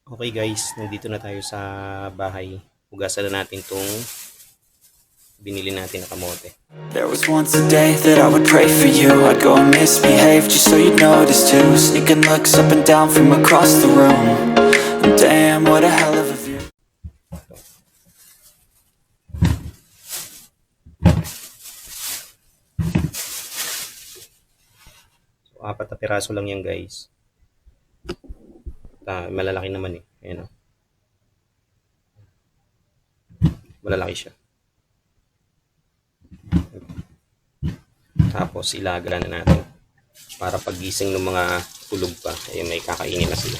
Okay guys, nandito na tayo sa bahay. Hugasan na natin tong binili natin na kamote. There was once a day that I would pray for you. I'd go and misbehave just so you'd notice too. Sneaking looks up and down from across the room. And damn, what a hell of a view. So, 4 na piraso lang yan guys. Malalaki naman eh. Ayan o. Malalaki siya. Tapos ilagala na natin. Para paggising ng mga tulog pa, ayun, may kakainin na sila.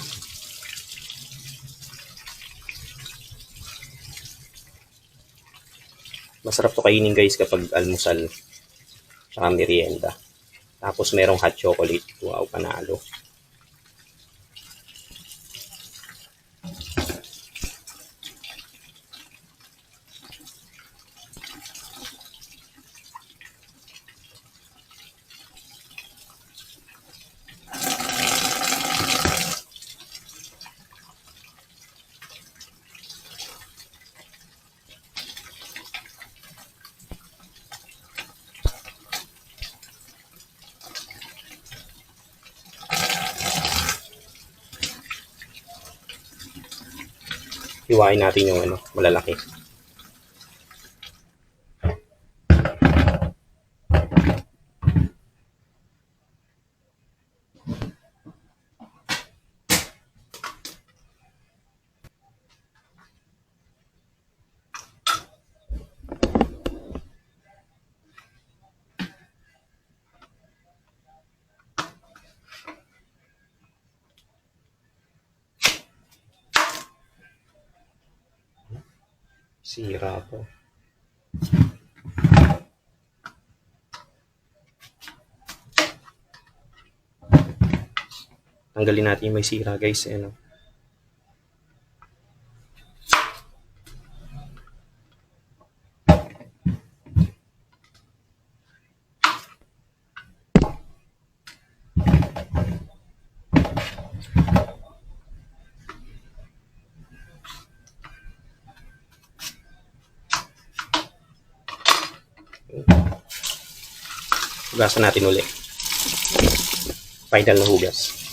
Masarap to kainin guys kapag almusal. Tsaka merienda. Tapos merong hot chocolate. Wow, panalo. Hiwain natin yung malalaki. Sira to. Tanggalin natin yung may sira guys. Hugasan natin ulit. Final na hugas.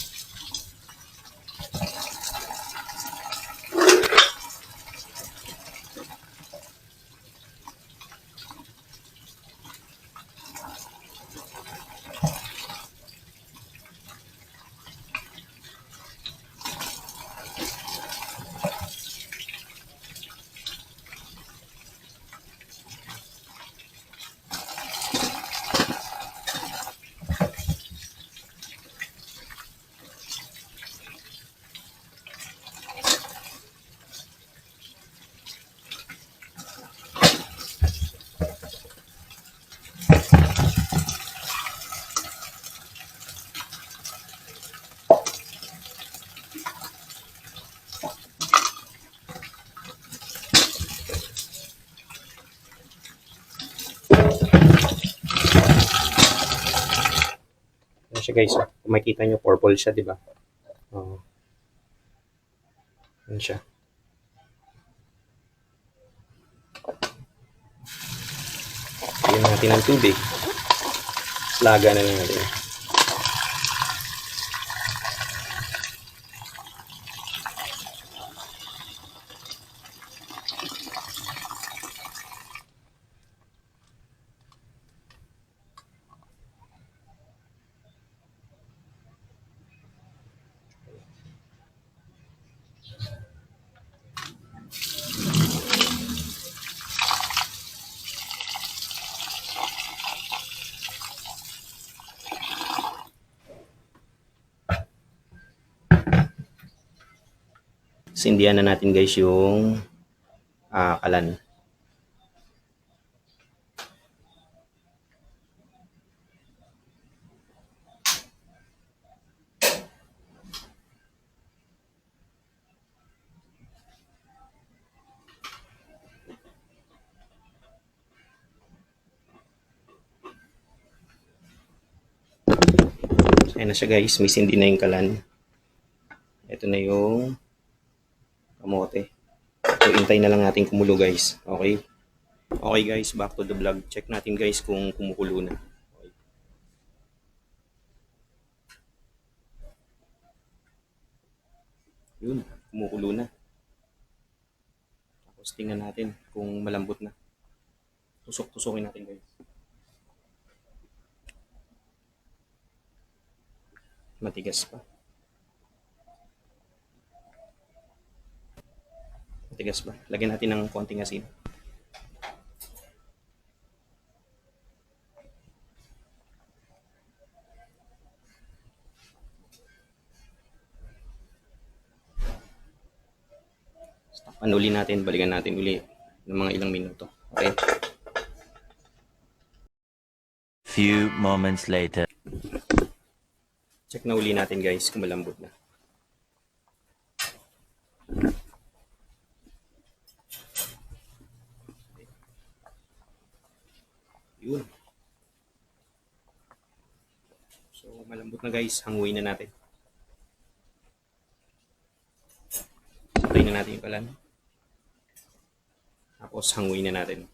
Ano siya guys, kung makikita nyo, purple siya, di ba? Ano siya. Lagyan natin ng tubig. Laga na lang natin. Sindihan na natin guys yung kalan. Ayan na siya guys, may sindi na yung kalan. Ito na yung kamote. So, hintay na lang natin kumulo guys. Okay? Okay guys, back to the vlog. Check natin guys kung kumukulo na. Okay. Yun, kumukulo na. Tapos tingnan natin kung malambot na. Tusok-tusokin natin guys. Matigas pa. Matigas ba? Lagyan natin ng konting asin. Stopan uli natin, balikan natin uli ng mga ilang minuto. Okay? Few moments later. Check na uli natin guys kung malambot na. Yun. So malambot na guys, hanguin na natin. Patay na natin yung kalan. Tapos hanguin na natin.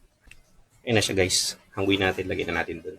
Ayun na siya guys. Hanguin natin, lagyan na natin doon.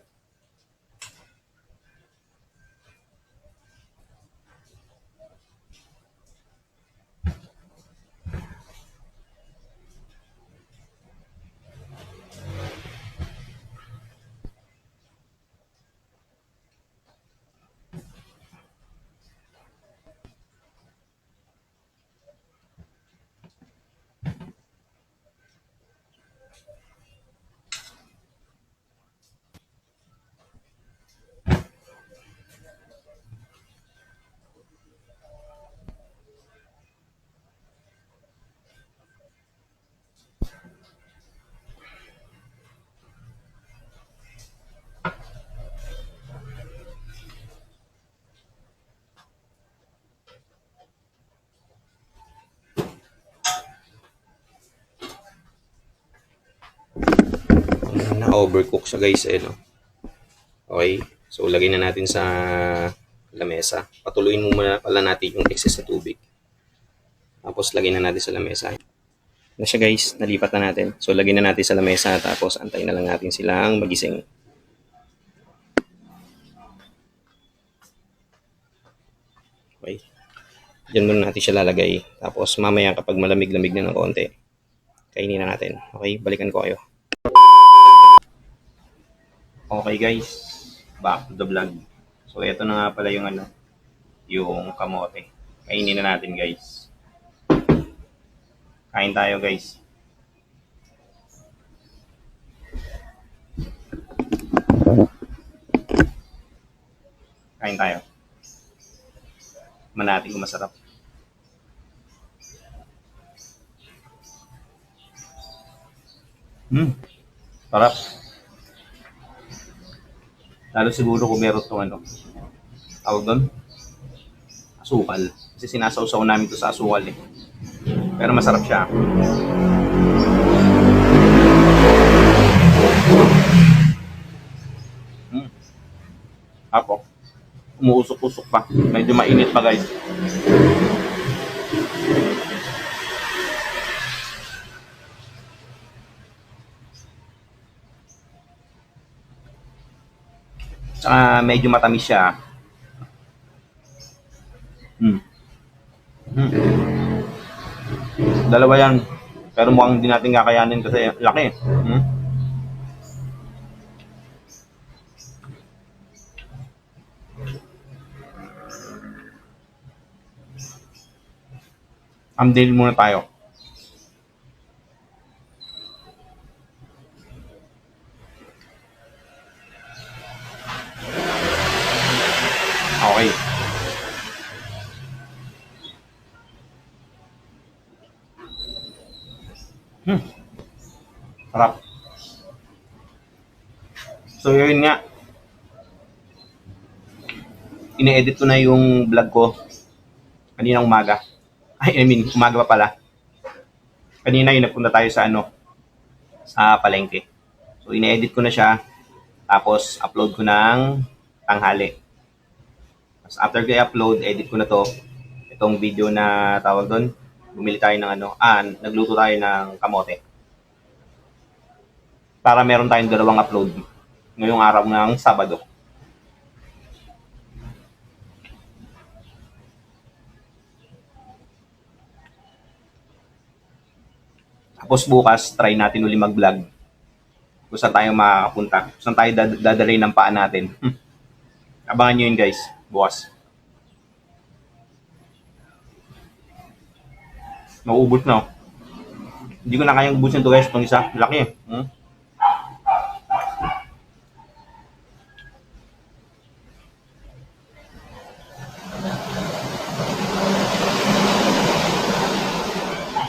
Na-overcook siya guys eh, no? Okay, so lagay na natin sa lamesa. Patuloyin mo muna pala natin yung excess na tubig. Tapos lagay na natin sa lamesa. Na siya guys, nalipat na natin. So lagay na natin sa lamesa tapos antayin na lang natin silang magising. Okay. Diyan muna natin siya lalagay. Tapos mamaya kapag malamig-lamig na ng konti, kainin na natin. Okay, balikan ko kayo. Okay guys, back to the vlog. So ito na nga pala yung yung kamote. Kainin na natin guys. Kain tayo guys. Kain tayo. Manatin kung masarap. Sarap. Lalo siguro kung meron itong tawag doon, asukal. Kasi sinasawsaw namin ito sa asukal eh. Pero masarap siya. Apo. Umuusok-usok pa. Medyo mainit pa guys. Tsaka medyo matamis siya. Dalawa yan. Pero mukhang hindi natin kakayanin kasi laki. Amdil muna tayo. Okay. Sarap. So yun nga. Ine-edit ko na yung vlog ko kanina umaga. I mean, umaga pa pala. Kanina yung nagpunta tayo sa sa palengke. So ine-edit ko na siya. Tapos upload ko ng tanghali. Tapos after ko i-upload, edit ko na to. Itong video na tawag doon, bumili tayo ng nagluto tayo ng kamote. Para meron tayong dalawang upload ngayong araw ng Sabado. Tapos bukas, try natin uli mag-vlog. Kung saan tayo makakapunta. Kung saan tayo dadalhin ng paa natin. Abangan nyo yun guys, bukas. Mauubos na. Hindi ko na kayang ubusin ito guys, itong isa. Laki eh.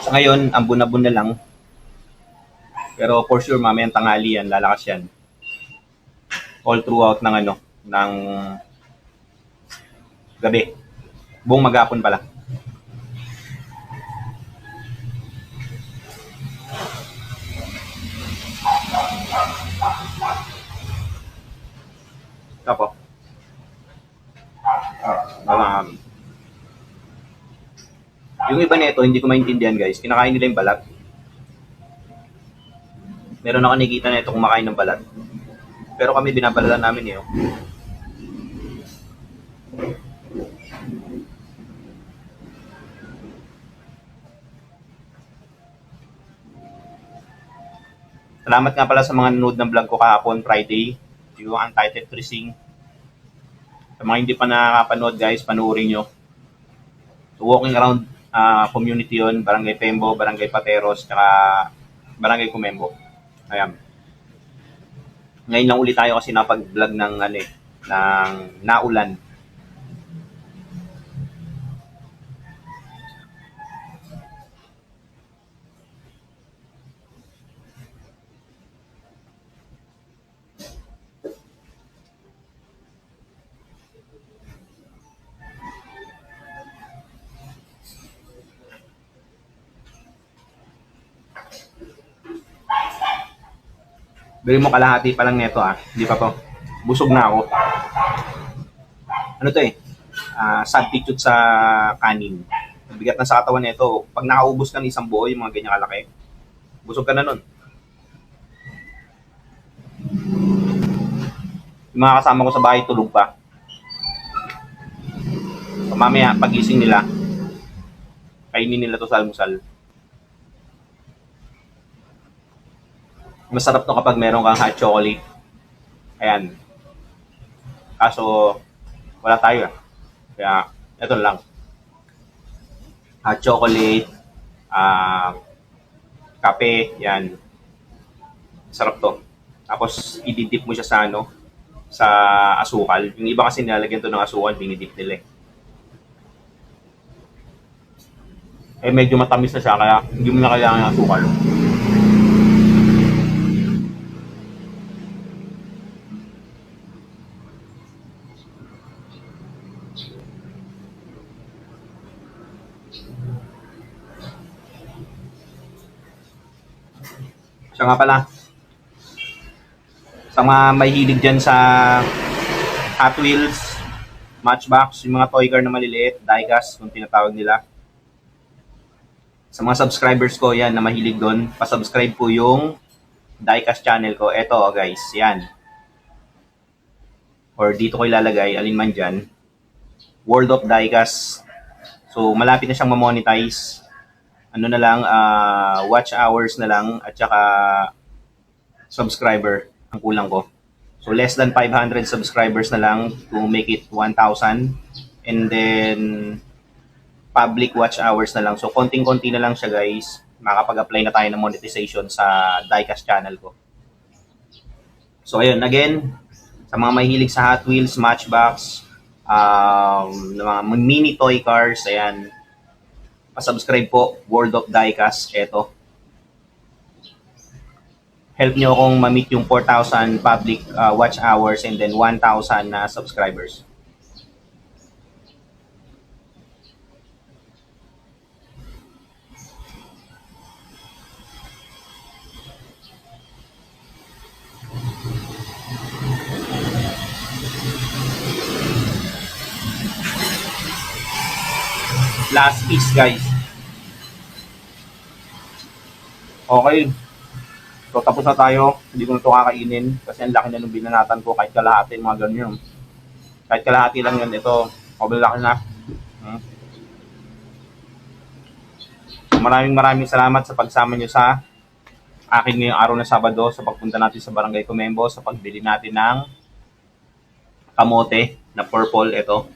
Sa ngayon, ambun-abun na lang. Pero for sure, mamayang tanghali yan, lalakas yan. All throughout ng ng gabi. Buong maghapon pala. Tapo. Yung iba nito, hindi ko maintindihan guys. Kinakain nila yung balat. Meron ako nakikita na ito kumakain ng balat. Pero kami binabalatan namin eh. Salamat nga pala sa mga nanood ng vlog ko kahapon, Friday. Yung Untitled Tracing. Sa mga hindi pa nakakapanood guys, panoorin nyo. So, walking around community yun, Barangay Pembo, Barangay Pateros, saka Barangay Comembo. Ayan. Ngayon lang ulit tayo kasi napag-vlog ng naulan. Bili mo kalahati pa lang nito Hindi pa to. Busog na ako. Ano to substitute sa kanin. Bigat na sa katawan nito. Pag nakaubos ka ng isang buo, yung mga ganyan kalaki, busog ka na nun. Yung mga kasama ko sa bahay, tulog pa. So, mamaya, pagising nila, kainin nila to sa almusal. Masarap to kapag meron kang hot chocolate. Ayan. Kaso, wala tayo. Kaya, ito lang. Hot chocolate, kape, yan. Sarap to. Tapos, ididip mo siya sa sa asukal. Yung iba kasi nilalagyan to ng asukal, binidip nila medyo matamis na siya, kaya hindi mo na kailangan ng asukal. Siya nga pala, sa mga may hilig dyan sa Hot Wheels, Matchbox, yung mga toy car na maliliit, diecast, kung tinatawag nila. Sa mga subscribers ko, yan, na mahilig doon, pasubscribe po yung diecast channel ko. Eto, guys, yan. Or dito ko ilalagay, alin man dyan. World of Diecast. So, malapit na siyang ma-monetize. Na lang, watch hours na lang at saka subscriber ang kulang ko. So less than 500 subscribers na lang to make it 1,000, and then public watch hours na lang. So konting-konti na lang siya guys. Makakapag-apply na tayo ng monetization sa diecast channel ko. So ayun, again, sa mga mahilig sa Hot Wheels, Matchbox, mga mini toy cars, ayan, pa-subscribe po, World of Diecast, eto. Help nyo akong ma-meet yung 4,000 public watch hours and then 1,000 na subscribers. Last piece guys. Okay. So tapos na tayo. Hindi ko na ito kakainin kasi ang laki na nung binanatan ko kahit kalahati mga ganyan. Kahit kalahati lang yun, ito. Sobrang laki na. Hmm. Maraming salamat sa pagsama nyo sa akin ngayong araw na Sabado sa pagpunta natin sa Barangay Comembo sa pagbili natin ng kamote na purple ito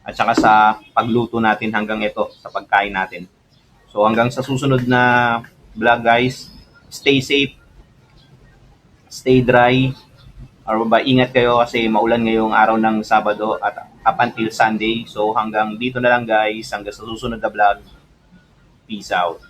at saka sa pagluto natin hanggang ito sa pagkain natin. So hanggang sa susunod na vlog guys, stay safe, stay dry, or ingat kayo kasi maulan ngayong araw ng Sabado at up until Sunday. So hanggang dito na lang guys, hanggang sa susunod na vlog. Peace out.